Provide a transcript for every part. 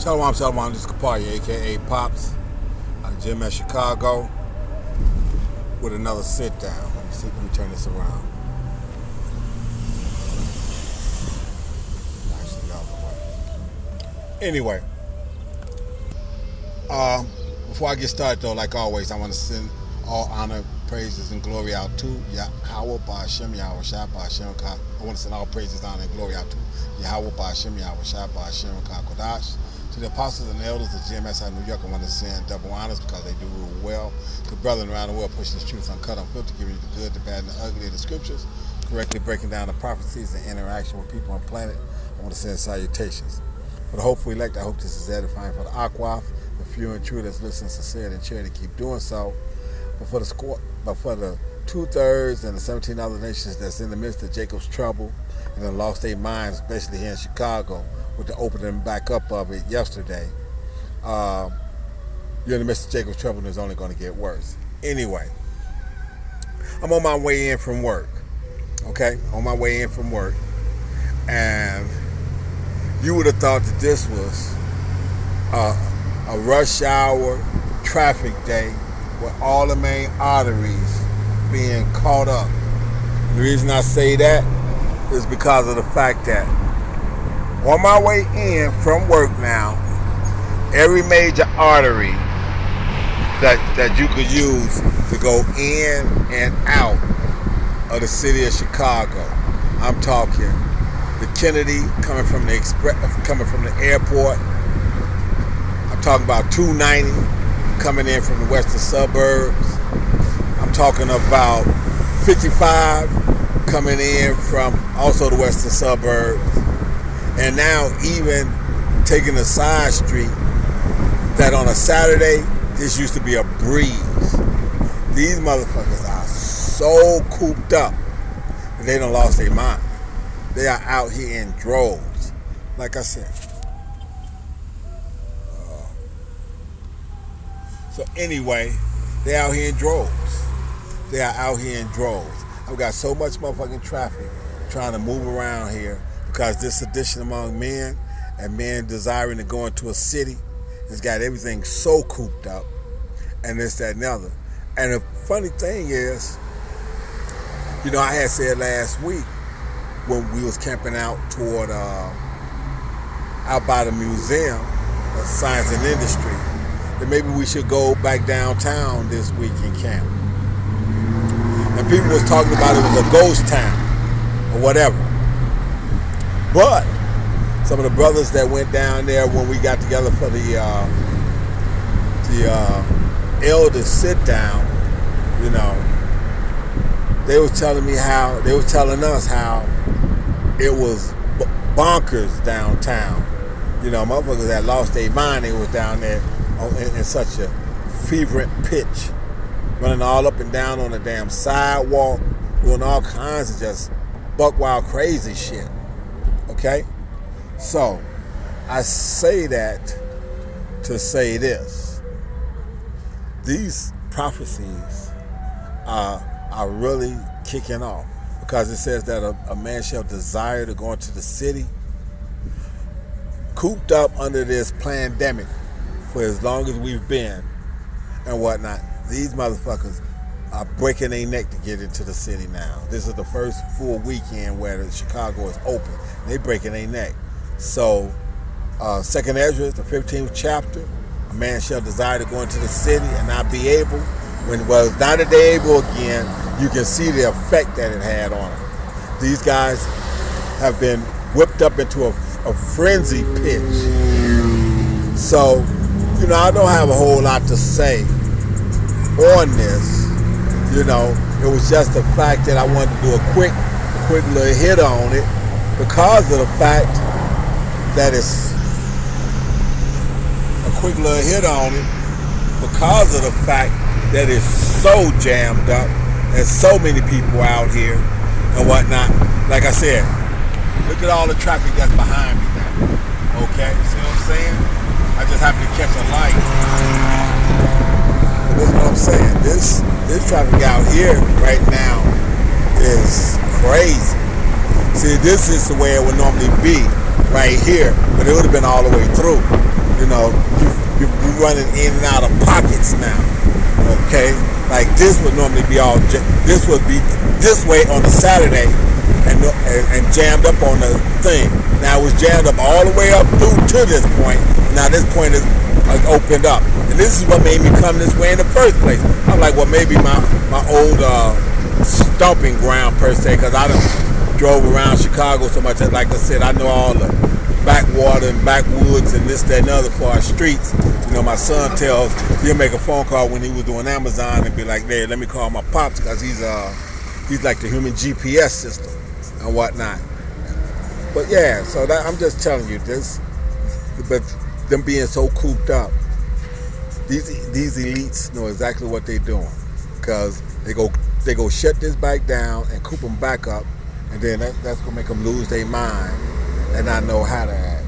Shalom, this is Kapari, aka Pops, out of GMS Chicago, with another sit down. Let me turn this around. Actually, the other way. Anyway, before I get started though, like always, I want to send all honor, praises, and glory out to Yahweh Ba'Shem Yahweh Shai Ba'Shem Ka. I want to send all praises, honor, and glory out to Yahweh Ba'Shem Yahweh Shai Ba'Shem Ka Kodash. To the apostles and elders of GMS out of New York, I want to send double honors because they do rule well. To brethren around the world pushing this truth uncut, unfiltered, giving you the good, the bad, and the ugly of the scriptures, correctly breaking down the prophecies and interaction with people on the planet, I want to send salutations. For the hopeful elect, I hope this is edifying. For the Akwaf, the few and true that's listening, sincere, and charity, keep doing so. But for the 2/3 and the 17 other nations that's in the midst of Jacob's trouble and have lost their minds, especially here in Chicago, with the opening back up of it yesterday, you're in the midst of Jacob's trouble and it's only going to get worse. Anyway, I'm on my way in from work, okay? On my way in from work, and you would have thought that this was a rush hour traffic day with all the main arteries being caught up. The reason I say that is because of the fact that on my way in from work now, every major artery that you could use to go in and out of the city of Chicago. I'm talking the Kennedy coming from the airport. I'm talking about 290 coming in from the western suburbs. I'm talking about 55 coming in from also the western suburbs. And now even taking a side street that on a Saturday, this used to be a breeze. These motherfuckers are so cooped up that they done lost their mind. They are out here in droves. Like I said. So anyway, they out here in droves. They are out here in droves. I've got so much motherfucking traffic trying to move around here because this sedition among men and men desiring to go into a city has got everything so cooped up and this, that, and the other. And the funny thing is, I had said last week when we was camping out toward, out by the museum of science and industry, that maybe we should go back downtown this week and camp. And people was talking about it was a ghost town or whatever. But some of the brothers that went down there when we got together for the elders sit down, they was telling us how it was bonkers downtown. Motherfuckers that lost their mind. They was down there in such a fervent pitch, running all up and down on the damn sidewalk, doing all kinds of just buck wild crazy shit. Okay? So, I say that to say this. These prophecies are really kicking off because it says that a man shall desire to go into the city, cooped up under this pandemic for as long as we've been and whatnot. These motherfuckers are breaking their neck to get into the city now. This is the first full weekend where the Chicago is open. They breaking their neck. So, 2nd Ezra, the 15th chapter, a man shall desire to go into the city and not be able. Now that they're able again, you can see the effect that it had on them. These guys have been whipped up into a frenzy pitch. So, I don't have a whole lot to say on this. It was just the fact that I wanted to do a quick little hit on it because of the fact that it's a quick little hit on it because of the fact that it's so jammed up. There's so many people out here and whatnot. Like I said, look at all the traffic that's behind me now. Okay, see what I'm saying? I just happened to catch a light. But this is what I'm saying. This traffic out here right now is crazy. See, this is the way it would normally be right here, but it would have been all the way through. You know, you're running in and out of pockets now. Okay, like this would normally be this would be this way on a Saturday, and jammed up on the thing. Now it was jammed up all the way up through to this point. Now this point is opened up, and this is what made me come this way in the first place. I'm like, well, maybe my old stomping ground per se, because I done drove around Chicago so much that, like I said, I know all the backwater and backwoods and this, that, and other for our streets. You know, my son he'll make a phone call when he was doing Amazon and be like, "Hey, let me call my pops," because he's like the human GPS system and whatnot. But yeah, so I'm just telling you this. But them being so cooped up, these elites know exactly what they're doing, because they go shut this back down and coop them back up, and then that's gonna make them lose their mind and not know how to act.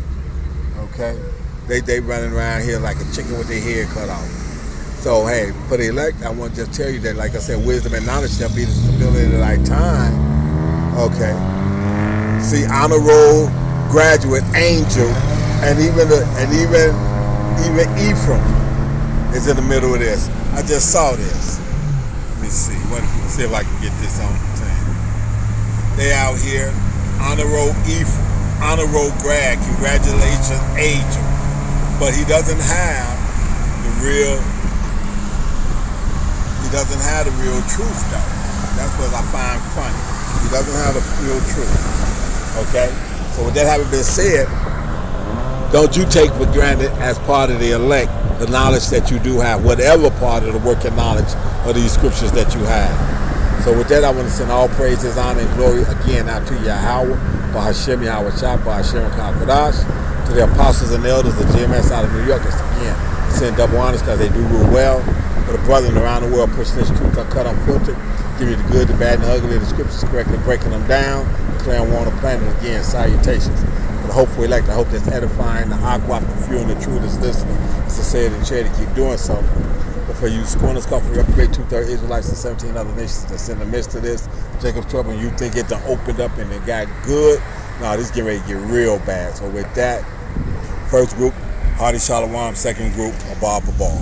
Okay, they running around here like a chicken with their head cut off. So hey, for the elect, I want to just tell you that, like I said, wisdom and knowledge shall be the stability of thy time. Okay. See, honor roll, graduate, angel, and even Ephraim is in the middle of this. I just saw this. Let me see. Let's see if I can get this on the thing. They out here, honor roll Ephraim, honor roll grad, congratulations, angel. But he doesn't have the real truth though. That's what I find funny. He doesn't have the real truth. Okay? So with that having been said, don't you take for granted as part of the elect the knowledge that you do have, whatever part of the working knowledge of these scriptures that you have. So with that, I want to send all praises, honor, and glory again out to Yahweh, Bahashem Yahweh Shah, Bahashem Kakadash, to the apostles and elders of GMS out of New York. Again, send double honors because they do rule well. For the brethren around the world pushing this truth uncut, unfiltered, give you the good, the bad, and the ugly, the scriptures correctly breaking them down, declaring war on the planet. Again, salutations. For the hopeful elect, I hope that's edifying, the aqua, the few, and the truth is listening. It's to say it and share to keep doing so. But for you scorners, coffee, reprobate, 2/3 Israelites, and 17 other nations that's in the midst of this, Jacob's trouble, and you think it done opened up and it got good, no, this is getting ready to get real bad. So with that, first group, Hardy Shalom, second group, Abba Babal.